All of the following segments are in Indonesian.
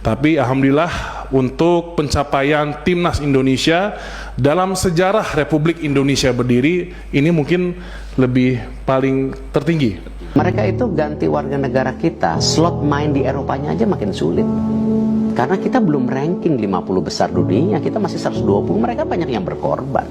Tapi alhamdulillah untuk pencapaian Timnas Indonesia dalam sejarah Republik Indonesia berdiri ini mungkin lebih paling tertinggi. Mereka itu ganti warga negara kita, slot main di Eropanya aja makin sulit. Karena kita belum ranking 50 besar dunia, kita masih 120, mereka banyak yang berkorban.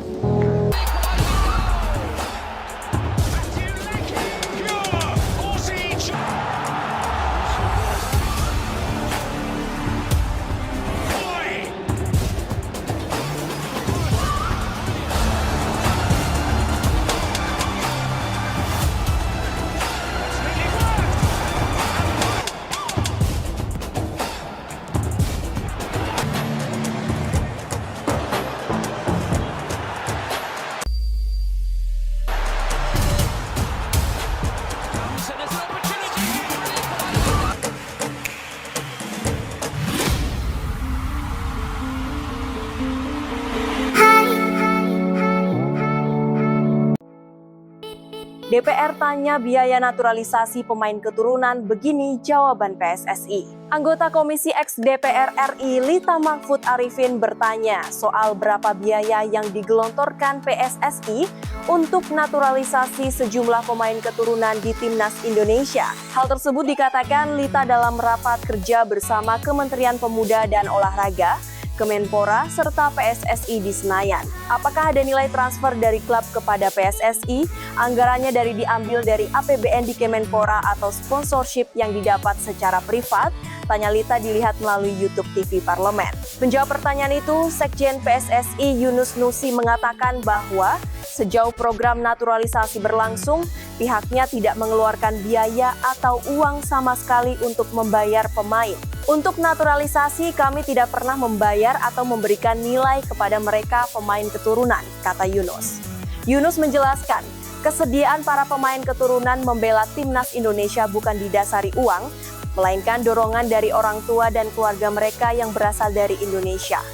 DPR tanya biaya naturalisasi pemain keturunan, begini jawaban PSSI. Anggota Komisi X DPR RI Lita Mahfud Arifin bertanya soal berapa biaya yang digelontorkan PSSI untuk naturalisasi sejumlah pemain keturunan di Timnas Indonesia. Hal tersebut dikatakan Lita dalam rapat kerja bersama Kementerian Pemuda dan Olahraga, Kemenpora, serta PSSI di Senayan. Apakah ada nilai transfer dari klub kepada PSSI? Anggarannya diambil dari APBN di Kemenpora atau sponsorship yang didapat secara privat? Tanya Lita dilihat melalui YouTube TV Parlemen. Menjawab pertanyaan itu, Sekjen PSSI Yunus Nusi mengatakan bahwa sejauh program naturalisasi berlangsung, pihaknya tidak mengeluarkan biaya atau uang sama sekali untuk membayar pemain. Untuk naturalisasi, kami tidak pernah membayar atau memberikan nilai kepada mereka pemain keturunan, kata Yunus. Yunus menjelaskan, kesediaan para pemain keturunan membela Timnas Indonesia bukan didasari uang, melainkan dorongan dari orang tua dan keluarga mereka yang berasal dari Indonesia.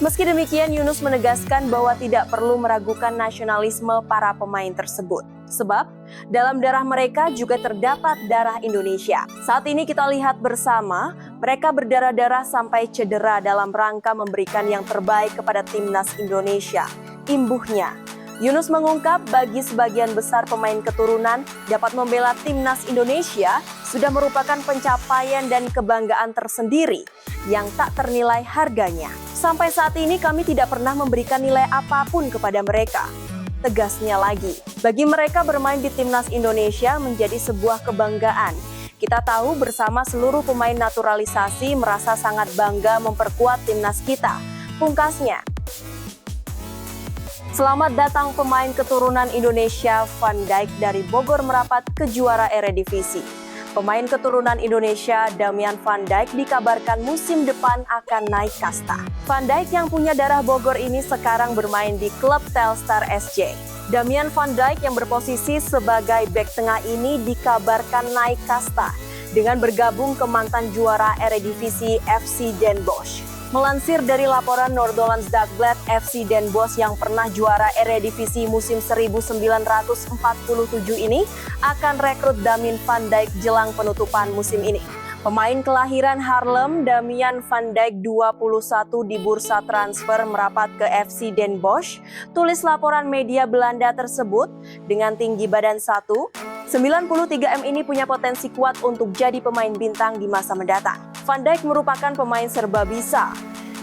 Meski demikian, Yunus menegaskan bahwa tidak perlu meragukan nasionalisme para pemain tersebut. Sebab, dalam darah mereka juga terdapat darah Indonesia. Saat ini kita lihat bersama, mereka berdarah-darah sampai cedera dalam rangka memberikan yang terbaik kepada Timnas Indonesia. Imbuhnya, Yunus mengungkap bagi sebagian besar pemain keturunan dapat membela Timnas Indonesia sudah merupakan pencapaian dan kebanggaan tersendiri yang tak ternilai harganya. Sampai saat ini kami tidak pernah memberikan nilai apapun kepada mereka. Tegasnya lagi, bagi mereka bermain di Timnas Indonesia menjadi sebuah kebanggaan. Kita tahu bersama seluruh pemain naturalisasi merasa sangat bangga memperkuat timnas kita. Pungkasnya, selamat datang pemain keturunan Indonesia Van Dijk dari Bogor merapat ke juara Eredivisie. Pemain keturunan Indonesia Damian Van Dijk dikabarkan musim depan akan naik kasta. Van Dijk yang punya darah Bogor ini sekarang bermain di klub Telstar SC. Damian Van Dijk yang berposisi sebagai bek tengah ini dikabarkan naik kasta dengan bergabung ke mantan juara Eredivisie FC Den Bosch. Melansir dari laporan Noord-Hollands Dagblad, FC Den Bosch yang pernah juara Eredivisie musim 1947 ini akan rekrut Damian Van Dijk jelang penutupan musim ini. Pemain kelahiran Haarlem, Damian Van Dijk 21 di bursa transfer merapat ke FC Den Bosch. Tulis laporan media Belanda tersebut, dengan tinggi badan 93M ini punya potensi kuat untuk jadi pemain bintang di masa mendatang. Van Dijk merupakan pemain serba bisa.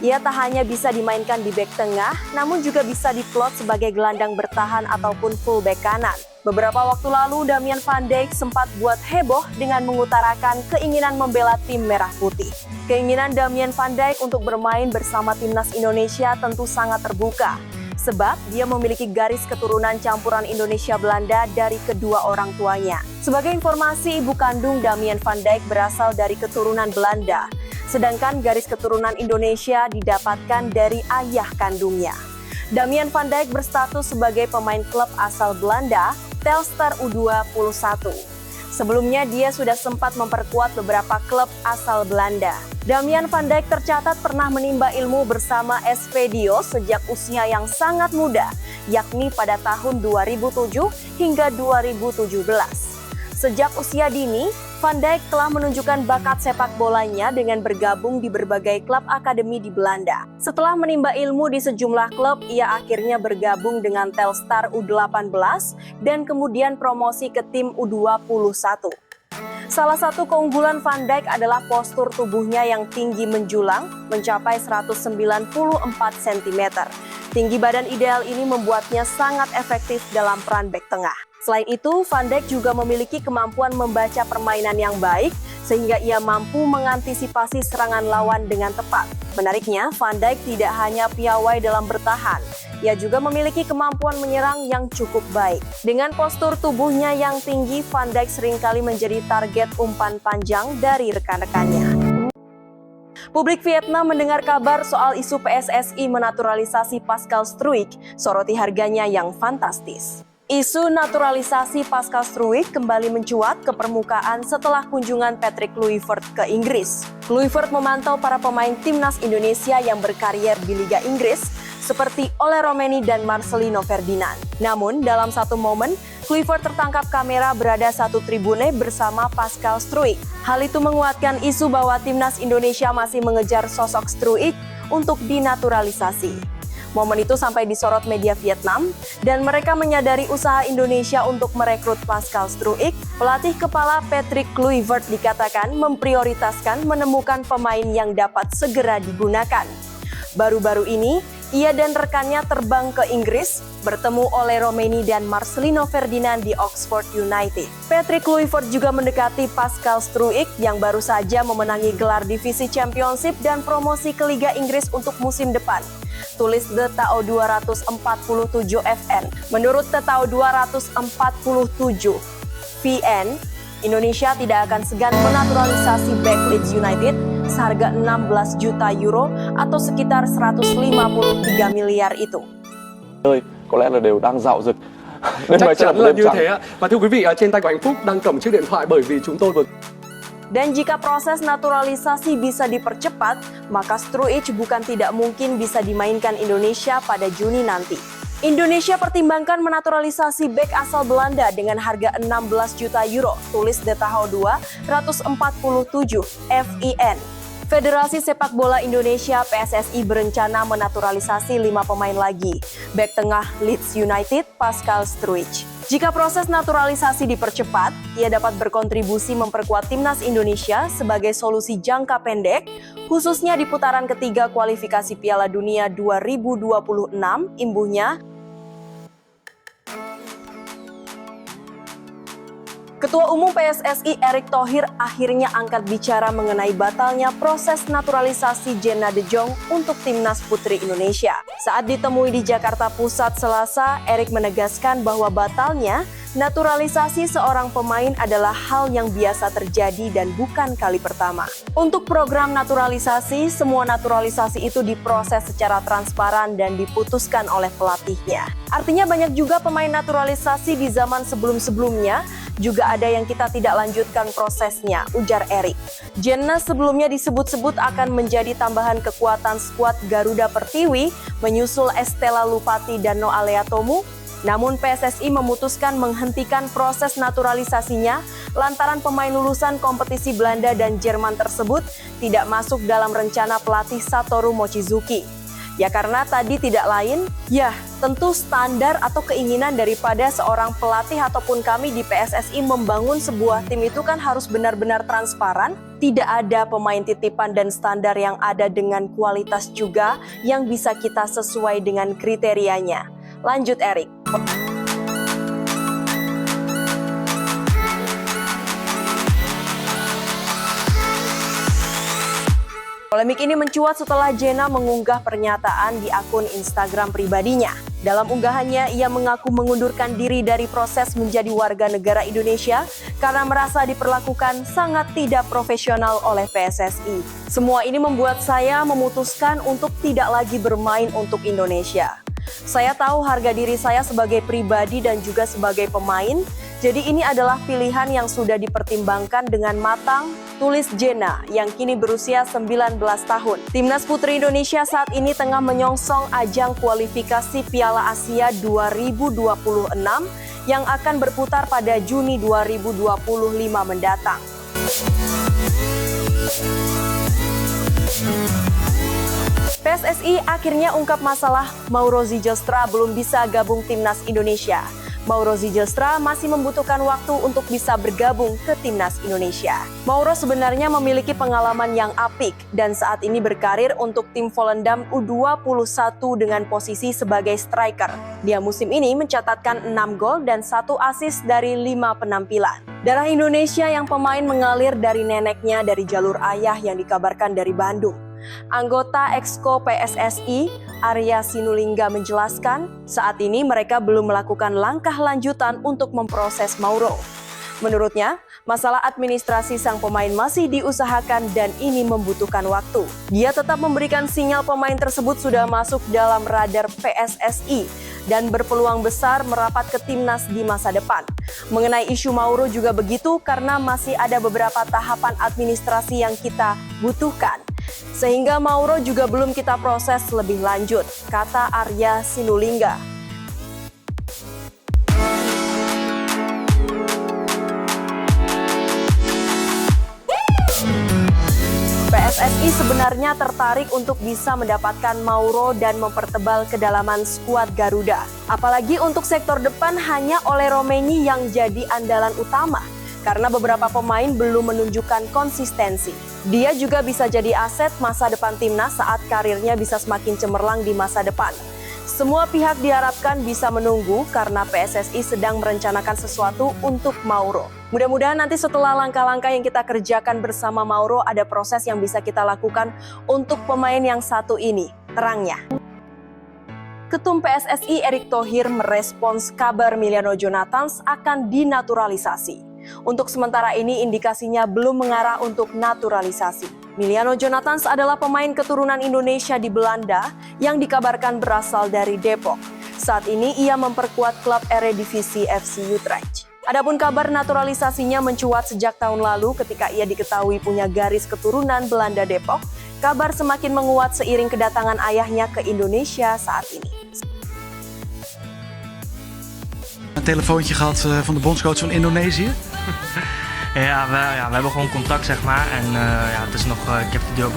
Ia tak hanya bisa dimainkan di bek tengah, namun juga bisa diplot sebagai gelandang bertahan ataupun fullback kanan. Beberapa waktu lalu, Damian Van Dijk sempat buat heboh dengan mengutarakan keinginan membela tim merah putih. Keinginan Damian Van Dijk untuk bermain bersama timnas Indonesia tentu sangat terbuka. Sebab dia memiliki garis keturunan campuran Indonesia-Belanda dari kedua orang tuanya. Sebagai informasi, ibu kandung Damian Van Dijk berasal dari keturunan Belanda, sedangkan garis keturunan Indonesia didapatkan dari ayah kandungnya. Damian Van Dijk berstatus sebagai pemain klub asal Belanda, Telstar U21. Sebelumnya dia sudah sempat memperkuat beberapa klub asal Belanda. Damian Van Dijk tercatat pernah menimba ilmu bersama SV Dios sejak usia yang sangat muda, yakni pada tahun 2007 hingga 2017. Sejak usia dini, Van Dijk telah menunjukkan bakat sepak bolanya dengan bergabung di berbagai klub akademi di Belanda. Setelah menimba ilmu di sejumlah klub, ia akhirnya bergabung dengan Telstar U18 dan kemudian promosi ke tim U21. Salah satu keunggulan Van Dijk adalah postur tubuhnya yang tinggi menjulang mencapai 194 cm. Tinggi badan ideal ini membuatnya sangat efektif dalam peran bek tengah. Selain itu, Van Dijk juga memiliki kemampuan membaca permainan yang baik sehingga ia mampu mengantisipasi serangan lawan dengan tepat. Menariknya, Van Dijk tidak hanya piawai dalam bertahan, ia juga memiliki kemampuan menyerang yang cukup baik. Dengan postur tubuhnya yang tinggi, Van Dijk seringkali menjadi target umpan panjang dari rekan-rekannya. Publik Vietnam mendengar kabar soal isu PSSI menaturalisasi Pascal Struijk, soroti harganya yang fantastis. Isu naturalisasi Pascal Struijk kembali mencuat ke permukaan setelah kunjungan Patrick Kluivert ke Inggris. Kluivert memantau para pemain timnas Indonesia yang berkarier di Liga Inggris seperti Ole Romeni dan Marcelino Ferdinand. Namun, dalam satu momen, Kluivert tertangkap kamera berada satu tribune bersama Pascal Struijk. Hal itu menguatkan isu bahwa timnas Indonesia masih mengejar sosok Struijk untuk dinaturalisasi. Momen itu sampai disorot media Vietnam dan mereka menyadari usaha Indonesia untuk merekrut Pascal Struijk. Pelatih kepala Patrick Kluivert dikatakan memprioritaskan menemukan pemain yang dapat segera digunakan. Baru-baru ini, ia dan rekannya terbang ke Inggris, bertemu Ole Romeni dan Marcelino Ferdinand di Oxford United. Patrick Kluivert juga mendekati Pascal Struijk yang baru saja memenangi gelar divisi Championship dan promosi ke Liga Inggris untuk musim depan. Tulis The Tao 247 FN. Menurut The Tao 247 VN, Indonesia tidak akan segan menaturalisasi bek Leeds United seharga 16 juta euro atau sekitar 153 miliar itu. Có lẽ là đều đang dạo dực. Chắc chắn là như thế ạ. Và thưa quý vị, trên tay của anh Phúc đang cầm chiếc điện thoại bởi vì chúng tôi vừa... Dan jika proses naturalisasi bisa dipercepat, maka Struijk bukan tidak mungkin bisa dimainkan Indonesia pada Juni nanti. Indonesia pertimbangkan menaturalisasi bek asal Belanda dengan harga 16 juta euro, tulis The Taho 247 FIN. Federasi Sepak Bola Indonesia PSSI berencana menaturalisasi 5 pemain lagi. Bek tengah Leeds United, Pascal Struijk. Jika proses naturalisasi dipercepat, ia dapat berkontribusi memperkuat timnas Indonesia sebagai solusi jangka pendek, khususnya di putaran ketiga kualifikasi Piala Dunia 2026, imbuhnya. Ketua Umum PSSI Erick Thohir akhirnya angkat bicara mengenai batalnya proses naturalisasi Jenna De Jong untuk timnas putri Indonesia. Saat ditemui di Jakarta Pusat Selasa, Erick menegaskan bahwa batalnya naturalisasi seorang pemain adalah hal yang biasa terjadi dan bukan kali pertama. Untuk program naturalisasi, semua naturalisasi itu diproses secara transparan dan diputuskan oleh pelatihnya. Artinya banyak juga pemain naturalisasi di zaman sebelum-sebelumnya, juga ada yang kita tidak lanjutkan prosesnya, ujar Erick. Jenna sebelumnya disebut-sebut akan menjadi tambahan kekuatan skuad Garuda Pertiwi, menyusul Estela Lupati dan Noah Leatomu. Namun PSSI memutuskan menghentikan proses naturalisasinya lantaran pemain lulusan kompetisi Belanda dan Jerman tersebut tidak masuk dalam rencana pelatih Satoru Mochizuki. Ya karena tadi tidak lain, ya tentu standar atau keinginan daripada seorang pelatih ataupun kami di PSSI membangun sebuah tim itu kan harus benar-benar transparan. Tidak ada pemain titipan dan standar yang ada dengan kualitas juga yang bisa kita sesuai dengan kriterianya. Lanjut Erick. Polemik ini mencuat setelah Jenna mengunggah pernyataan di akun Instagram pribadinya. Dalam unggahannya, ia mengaku mengundurkan diri dari proses menjadi warga negara Indonesia karena merasa diperlakukan sangat tidak profesional oleh PSSI. Semua ini membuat saya memutuskan untuk tidak lagi bermain untuk Indonesia. Saya tahu harga diri saya sebagai pribadi dan juga sebagai pemain, jadi ini adalah pilihan yang sudah dipertimbangkan dengan matang, tulis Jenna yang kini berusia 19 tahun. Timnas Putri Indonesia saat ini tengah menyongsong ajang kualifikasi Piala Asia 2026 yang akan berputar pada Juni 2025 mendatang. PSSI akhirnya ungkap masalah Mauro Zijlstra belum bisa gabung Timnas Indonesia. Mauro Zijlstra masih membutuhkan waktu untuk bisa bergabung ke Timnas Indonesia. Mauro sebenarnya memiliki pengalaman yang apik dan saat ini berkarir untuk tim Volendam U21 dengan posisi sebagai striker. Dia musim ini mencatatkan 6 gol dan 1 assist dari 5 penampilan. Darah Indonesia yang pemain mengalir dari neneknya dari jalur ayah yang dikabarkan dari Bandung. Anggota Exco PSSI, Arya Sinulinga menjelaskan, saat ini mereka belum melakukan langkah lanjutan untuk memproses Mauro. Menurutnya, masalah administrasi sang pemain masih diusahakan dan ini membutuhkan waktu. Dia tetap memberikan sinyal pemain tersebut sudah masuk dalam radar PSSI dan berpeluang besar merapat ke timnas di masa depan. Mengenai isu Mauro juga begitu karena masih ada beberapa tahapan administrasi yang kita butuhkan. Sehingga Mauro juga belum kita proses lebih lanjut, kata Arya Sinulinga. PSSI sebenarnya tertarik untuk bisa mendapatkan Mauro dan mempertebal kedalaman skuad Garuda. Apalagi untuk sektor depan hanya oleh Romeni yang jadi andalan utama, karena beberapa pemain belum menunjukkan konsistensi. Dia juga bisa jadi aset masa depan timnas saat karirnya bisa semakin cemerlang di masa depan. Semua pihak diharapkan bisa menunggu karena PSSI sedang merencanakan sesuatu untuk Mauro. Mudah-mudahan nanti setelah langkah-langkah yang kita kerjakan bersama Mauro ada proses yang bisa kita lakukan untuk pemain yang satu ini, terangnya. Ketum PSSI Erick Thohir merespons kabar Emiliano Jonathans akan dinaturalisasi. Untuk sementara ini indikasinya belum mengarah untuk naturalisasi. Emiliano Jonathans adalah pemain keturunan Indonesia di Belanda yang dikabarkan berasal dari Depok. Saat ini ia memperkuat klub Eredivisie FC Utrecht. Adapun kabar naturalisasinya mencuat sejak tahun lalu ketika ia diketahui punya garis keturunan Belanda Depok. Kabar semakin menguat seiring kedatangan ayahnya ke Indonesia saat ini. Een telefoontje gehad van de bondscoach van Indonesië? Ja, we hebben gewoon contact, zeg maar. En het is nog, ik heb de deur.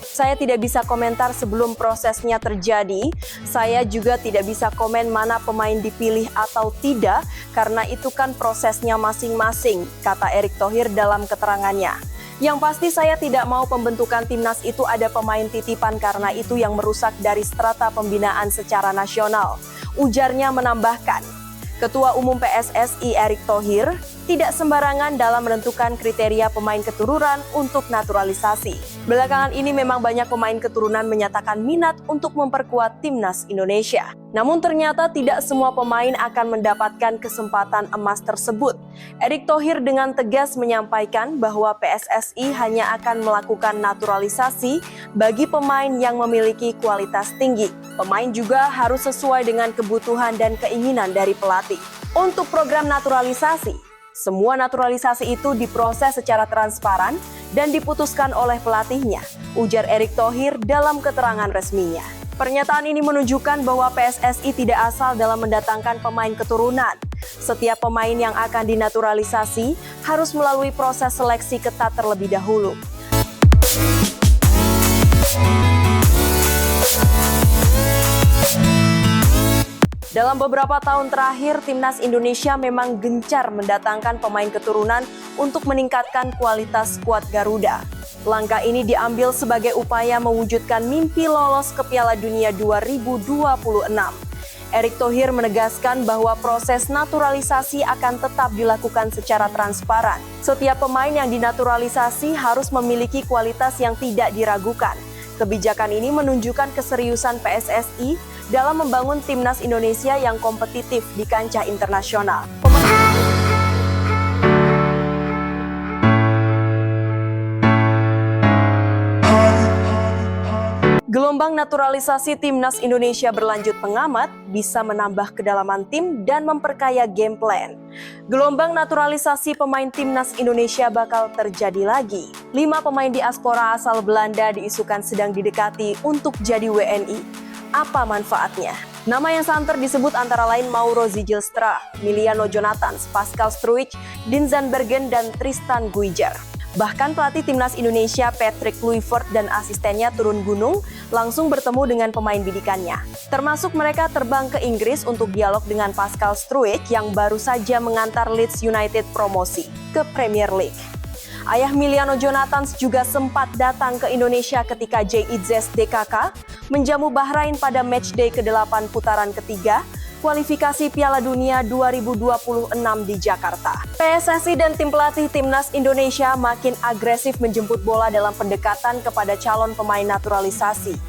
Saya tidak bisa komentar sebelum prosesnya terjadi. Saya juga tidak bisa komen mana pemain dipilih atau tidak, karena itu kan prosesnya masing-masing, kata Erick Thohir dalam keterangannya. Yang pasti saya tidak mau pembentukan timnas itu ada pemain titipan karena itu yang merusak dari strata pembinaan secara nasional. Ujarnya menambahkan, Ketua Umum PSSI Erick Thohir tidak sembarangan dalam menentukan kriteria pemain keturunan untuk naturalisasi. Belakangan ini memang banyak pemain keturunan menyatakan minat untuk memperkuat timnas Indonesia. Namun ternyata tidak semua pemain akan mendapatkan kesempatan emas tersebut. Erick Thohir dengan tegas menyampaikan bahwa PSSI hanya akan melakukan naturalisasi bagi pemain yang memiliki kualitas tinggi. Pemain juga harus sesuai dengan kebutuhan dan keinginan dari pelatih. Untuk program naturalisasi, semua naturalisasi itu diproses secara transparan dan diputuskan oleh pelatihnya, ujar Erick Thohir dalam keterangan resminya. Pernyataan ini menunjukkan bahwa PSSI tidak asal dalam mendatangkan pemain keturunan. Setiap pemain yang akan dinaturalisasi harus melalui proses seleksi ketat terlebih dahulu. Dalam beberapa tahun terakhir, timnas Indonesia memang gencar mendatangkan pemain keturunan untuk meningkatkan kualitas skuad Garuda. Langkah ini diambil sebagai upaya mewujudkan mimpi lolos ke Piala Dunia 2026. Erick Thohir menegaskan bahwa proses naturalisasi akan tetap dilakukan secara transparan. Setiap pemain yang dinaturalisasi harus memiliki kualitas yang tidak diragukan. Kebijakan ini menunjukkan keseriusan PSSI dalam membangun timnas Indonesia yang kompetitif di kancah internasional. Gelombang naturalisasi timnas Indonesia berlanjut pengamat bisa menambah kedalaman tim dan memperkaya game plan. Gelombang naturalisasi pemain timnas Indonesia bakal terjadi lagi. 5 pemain diaspora asal Belanda diisukan sedang didekati untuk jadi WNI. Apa manfaatnya? Nama yang santer disebut antara lain Mauro Zijlstra, Miliano Jonathans, Pascal Struijk, Dinzan Bergen, dan Tristan Guijer. Bahkan pelatih timnas Indonesia Patrick Kluivert dan asistennya turun gunung langsung bertemu dengan pemain bidikannya. Termasuk mereka terbang ke Inggris untuk dialog dengan Pascal Struijk yang baru saja mengantar Leeds United promosi ke Premier League. Ayah Miliano Jonathans juga sempat datang ke Indonesia ketika JIZS DKK menjamu Bahrain pada matchday ke-8 putaran ketiga kualifikasi Piala Dunia 2026 di Jakarta. PSSI dan tim pelatih timnas Indonesia makin agresif menjemput bola dalam pendekatan kepada calon pemain naturalisasi.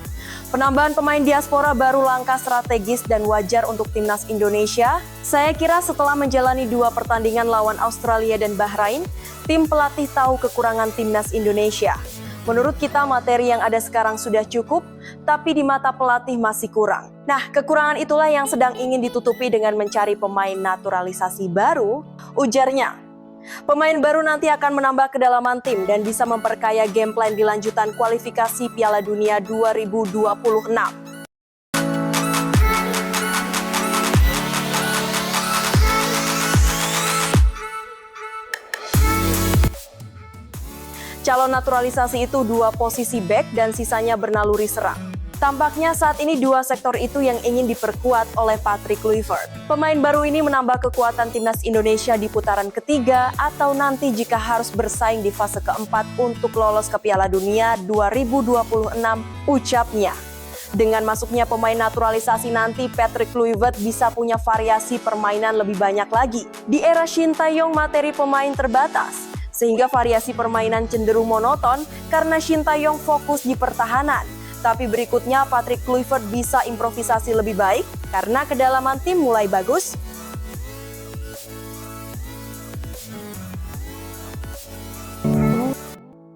Penambahan pemain diaspora baru langkah strategis dan wajar untuk timnas Indonesia. Saya kira setelah menjalani 2 pertandingan lawan Australia dan Bahrain, tim pelatih tahu kekurangan timnas Indonesia. Menurut kita materi yang ada sekarang sudah cukup, tapi di mata pelatih masih kurang. Nah, kekurangan itulah yang sedang ingin ditutupi dengan mencari pemain naturalisasi baru, ujarnya. Pemain baru nanti akan menambah kedalaman tim dan bisa memperkaya game plan di lanjutan kualifikasi Piala Dunia 2026. Calon naturalisasi itu 2 posisi bek dan sisanya bernaluri serang. Tampaknya saat ini 2 sektor itu yang ingin diperkuat oleh Patrick Kluivert. Pemain baru ini menambah kekuatan timnas Indonesia di putaran ketiga atau nanti jika harus bersaing di fase keempat untuk lolos ke Piala Dunia 2026, ucapnya. Dengan masuknya pemain naturalisasi nanti, Patrick Kluivert bisa punya variasi permainan lebih banyak lagi. Di era Shin Tae-yong materi pemain terbatas, sehingga variasi permainan cenderung monoton karena Shin Tae-yong fokus di pertahanan. Tapi berikutnya Patrick Kluivert bisa improvisasi lebih baik karena kedalaman tim mulai bagus.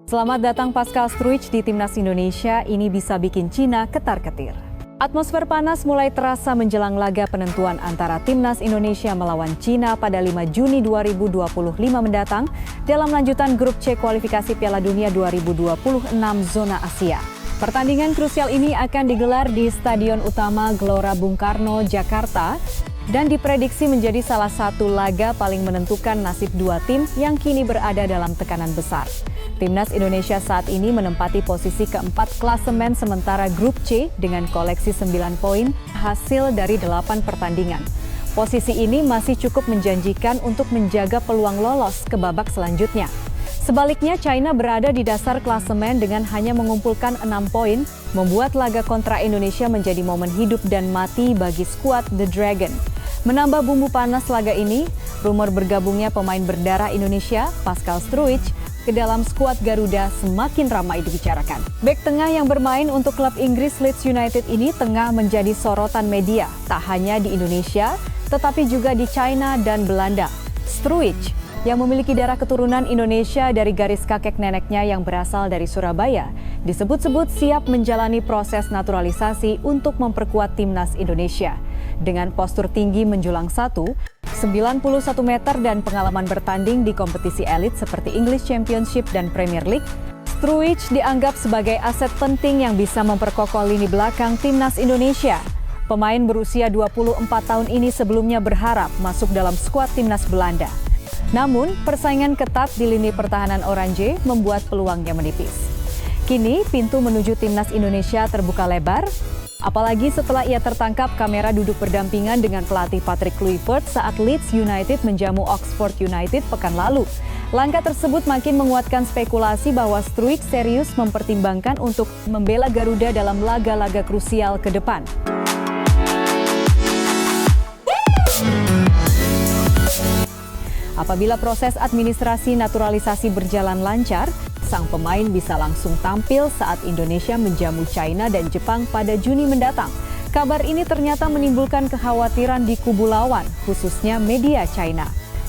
Selamat datang Pascal Struijk di Timnas Indonesia, ini bisa bikin Cina ketar-ketir. Atmosfer panas mulai terasa menjelang laga penentuan antara Timnas Indonesia melawan Cina pada 5 Juni 2025 mendatang dalam lanjutan grup C kualifikasi Piala Dunia 2026 zona Asia. Pertandingan krusial ini akan digelar di Stadion Utama Gelora Bung Karno, Jakarta, dan diprediksi menjadi salah satu laga paling menentukan nasib 2 tim yang kini berada dalam tekanan besar. Timnas Indonesia saat ini menempati posisi keempat klasemen sementara grup C dengan koleksi 9 poin hasil dari 8 pertandingan. Posisi ini masih cukup menjanjikan untuk menjaga peluang lolos ke babak selanjutnya. Sebaliknya, China berada di dasar klasemen dengan hanya mengumpulkan 6 poin, membuat laga kontra Indonesia menjadi momen hidup dan mati bagi skuad The Dragon. Menambah bumbu panas laga ini, rumor bergabungnya pemain berdarah Indonesia, Pascal Struijk, ke dalam skuad Garuda semakin ramai dibicarakan. Bek tengah yang bermain untuk klub Inggris Leeds United ini tengah menjadi sorotan media, tak hanya di Indonesia, tetapi juga di China dan Belanda. Struijk, yang memiliki darah keturunan Indonesia dari garis kakek neneknya yang berasal dari Surabaya, disebut-sebut siap menjalani proses naturalisasi untuk memperkuat timnas Indonesia. Dengan postur tinggi menjulang 91 meter dan pengalaman bertanding di kompetisi elit seperti English Championship dan Premier League, Struijk dianggap sebagai aset penting yang bisa memperkokoh lini belakang timnas Indonesia. Pemain berusia 24 tahun ini sebelumnya berharap masuk dalam skuad timnas Belanda. Namun, persaingan ketat di lini pertahanan Oranje membuat peluangnya menipis. Kini, pintu menuju timnas Indonesia terbuka lebar, apalagi setelah ia tertangkap kamera duduk berdampingan dengan pelatih Patrick Kluivert saat Leeds United menjamu Oxford United pekan lalu. Langkah tersebut makin menguatkan spekulasi bahwa Struijk serius mempertimbangkan untuk membela Garuda dalam laga-laga krusial ke depan. Apabila proses administrasi naturalisasi berjalan lancar, sang pemain bisa langsung tampil saat Indonesia menjamu China dan Jepang pada Juni mendatang. Kabar ini ternyata menimbulkan kekhawatiran di kubu lawan, khususnya media China.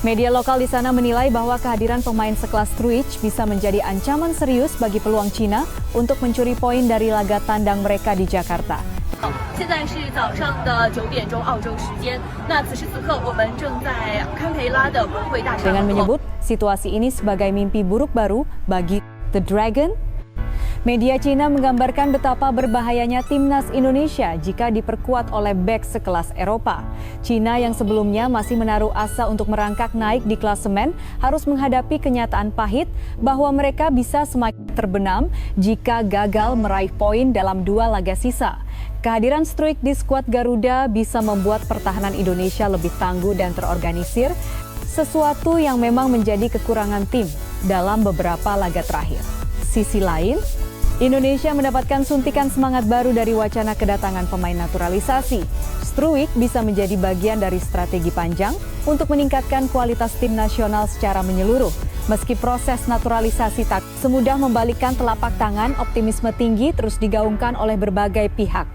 Media lokal di sana menilai bahwa kehadiran pemain sekelas Struijk bisa menjadi ancaman serius bagi peluang Cina untuk mencuri poin dari laga tandang mereka di Jakarta. 现在是早上的9点钟澳洲时间。那此时此刻，我们正在堪培拉的国会大厦。 Dengan menyebut situasi ini sebagai mimpi buruk baru bagi The Dragon, media Cina menggambarkan betapa berbahayanya timnas Indonesia jika diperkuat oleh bek sekelas Eropa. Cina yang sebelumnya masih menaruh asa untuk merangkak naik di klasemen harus menghadapi kenyataan pahit bahwa mereka bisa semakin terbenam jika gagal meraih poin dalam 2 laga sisa. Kehadiran Struijk di skuad Garuda bisa membuat pertahanan Indonesia lebih tangguh dan terorganisir, sesuatu yang memang menjadi kekurangan tim dalam beberapa laga terakhir. Sisi lain, Indonesia mendapatkan suntikan semangat baru dari wacana kedatangan pemain naturalisasi. Struijk bisa menjadi bagian dari strategi panjang untuk meningkatkan kualitas tim nasional secara menyeluruh. Meski proses naturalisasi tak semudah membalikkan telapak tangan, optimisme tinggi terus digaungkan oleh berbagai pihak.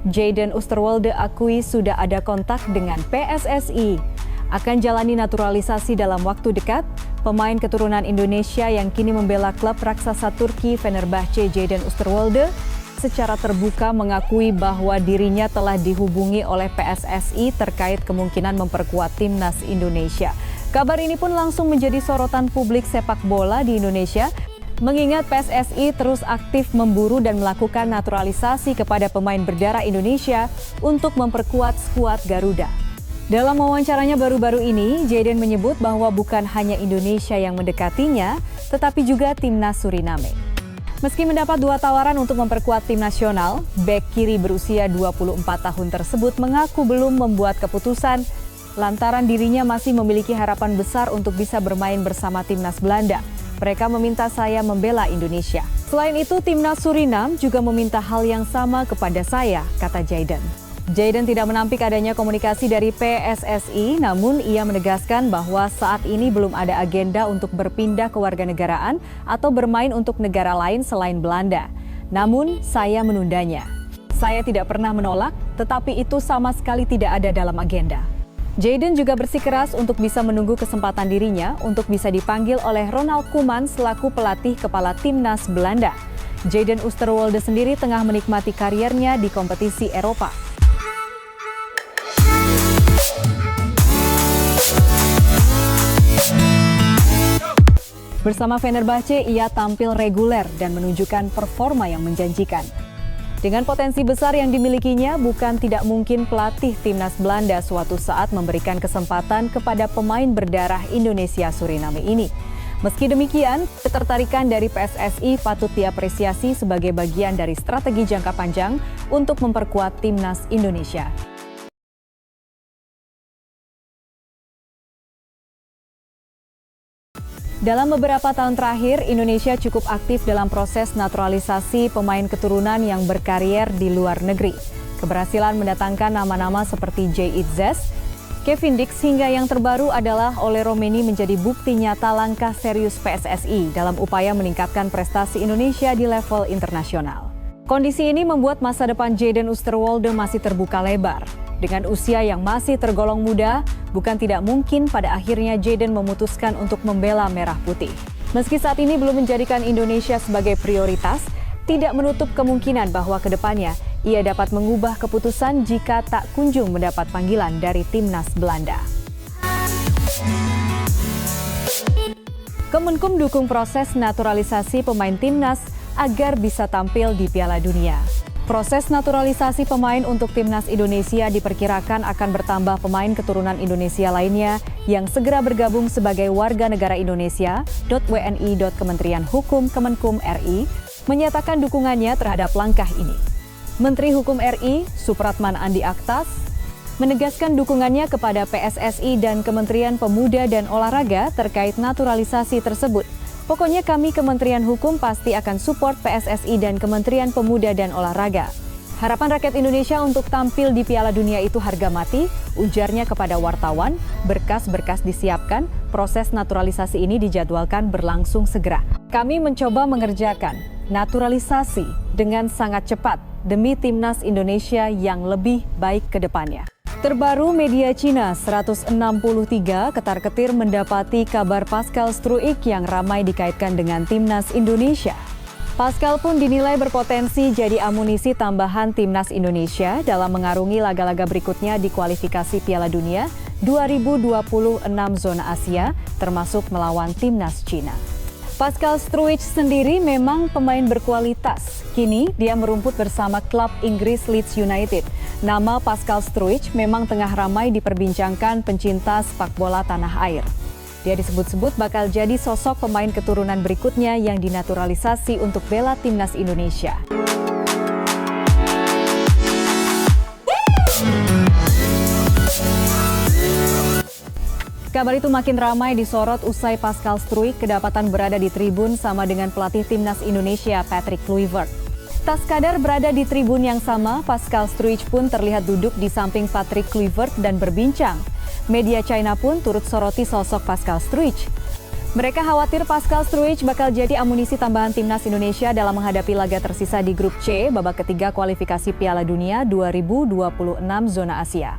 Jayden Oosterwolde akui sudah ada kontak dengan PSSI. Akan jalani naturalisasi dalam waktu dekat, pemain keturunan Indonesia yang kini membela klub raksasa Turki Fenerbahce Jayden Oosterwolde secara terbuka mengakui bahwa dirinya telah dihubungi oleh PSSI terkait kemungkinan memperkuat timnas Indonesia. Kabar ini pun langsung menjadi sorotan publik sepak bola di Indonesia, mengingat PSSI terus aktif memburu dan melakukan naturalisasi kepada pemain berdarah Indonesia untuk memperkuat skuad Garuda. Dalam wawancaranya baru-baru ini, Jayden menyebut bahwa bukan hanya Indonesia yang mendekatinya, tetapi juga timnas Suriname. Meski mendapat 2 tawaran untuk memperkuat tim nasional, bek kiri berusia 24 tahun tersebut mengaku belum membuat keputusan lantaran dirinya masih memiliki harapan besar untuk bisa bermain bersama timnas Belanda. Mereka meminta saya membela Indonesia. Selain itu, timnas Suriname juga meminta hal yang sama kepada saya, kata Jayden. Jayden tidak menampik adanya komunikasi dari PSSI, namun ia menegaskan bahwa saat ini belum ada agenda untuk berpindah kewarganegaraan atau bermain untuk negara lain selain Belanda. Namun, saya menundanya. Saya tidak pernah menolak, tetapi itu sama sekali tidak ada dalam agenda. Jayden juga bersikeras untuk bisa menunggu kesempatan dirinya untuk bisa dipanggil oleh Ronald Koeman selaku pelatih kepala timnas Belanda. Jayden Oosterwolde sendiri tengah menikmati kariernya di kompetisi Eropa. Bersama Fenerbahce, ia tampil reguler dan menunjukkan performa yang menjanjikan. Dengan potensi besar yang dimilikinya, bukan tidak mungkin pelatih timnas Belanda suatu saat memberikan kesempatan kepada pemain berdarah Indonesia Suriname ini. Meski demikian, ketertarikan dari PSSI patut diapresiasi sebagai bagian dari strategi jangka panjang untuk memperkuat timnas Indonesia. Dalam beberapa tahun terakhir, Indonesia cukup aktif dalam proses naturalisasi pemain keturunan yang berkarier di luar negeri. Keberhasilan mendatangkan nama-nama seperti Jay Itzes, Kevin Dix hingga yang terbaru adalah Ole Romeni menjadi bukti nyata langkah serius PSSI dalam upaya meningkatkan prestasi Indonesia di level internasional. Kondisi ini membuat masa depan Jayden Oosterwolde masih terbuka lebar. Dengan usia yang masih tergolong muda, bukan tidak mungkin pada akhirnya Jayden memutuskan untuk membela Merah Putih. Meski saat ini belum menjadikan Indonesia sebagai prioritas, tidak menutup kemungkinan bahwa ke depannya ia dapat mengubah keputusan jika tak kunjung mendapat panggilan dari timnas Belanda. Kemenkum dukung proses naturalisasi pemain timnas agar bisa tampil di Piala Dunia. Proses naturalisasi pemain untuk timnas Indonesia diperkirakan akan bertambah pemain keturunan Indonesia lainnya yang segera bergabung sebagai warga negara Indonesia. WNI. Kementerian Hukum Kemenkum RI menyatakan dukungannya terhadap langkah ini. Menteri Hukum RI, Supratman Andi Aktas, menegaskan dukungannya kepada PSSI dan Kementerian Pemuda dan Olahraga terkait naturalisasi tersebut. Pokoknya kami Kementerian Hukum pasti akan support PSSI dan Kementerian Pemuda dan Olahraga. Harapan rakyat Indonesia untuk tampil di Piala Dunia itu harga mati, ujarnya kepada wartawan. Berkas-berkas disiapkan, proses naturalisasi ini dijadwalkan berlangsung segera. Kami mencoba mengerjakan naturalisasi dengan sangat cepat demi timnas Indonesia yang lebih baik ke depannya. Terbaru media Cina 163 ketar-ketir mendapati kabar Pascal Struijk yang ramai dikaitkan dengan timnas Indonesia. Pascal pun dinilai berpotensi jadi amunisi tambahan timnas Indonesia dalam mengarungi laga-laga berikutnya di kualifikasi Piala Dunia 2026 zona Asia, termasuk melawan timnas Cina. Pascal Struijk sendiri memang pemain berkualitas. Kini dia merumput bersama klub Inggris Leeds United. Nama Pascal Struijk memang tengah ramai diperbincangkan pencinta sepak bola tanah air. Dia disebut-sebut bakal jadi sosok pemain keturunan berikutnya yang dinaturalisasi untuk bela timnas Indonesia. Kabar itu makin ramai disorot usai Pascal Struijk kedapatan berada di tribun sama dengan pelatih timnas Indonesia Patrick Kluivert. Tak sekadar berada di tribun yang sama, Pascal Struijk pun terlihat duduk di samping Patrick Kluivert dan berbincang. Media China pun turut soroti sosok Pascal Struijk. Mereka khawatir Pascal Struijk bakal jadi amunisi tambahan timnas Indonesia dalam menghadapi laga tersisa di grup C babak ketiga kualifikasi Piala Dunia 2026 zona Asia.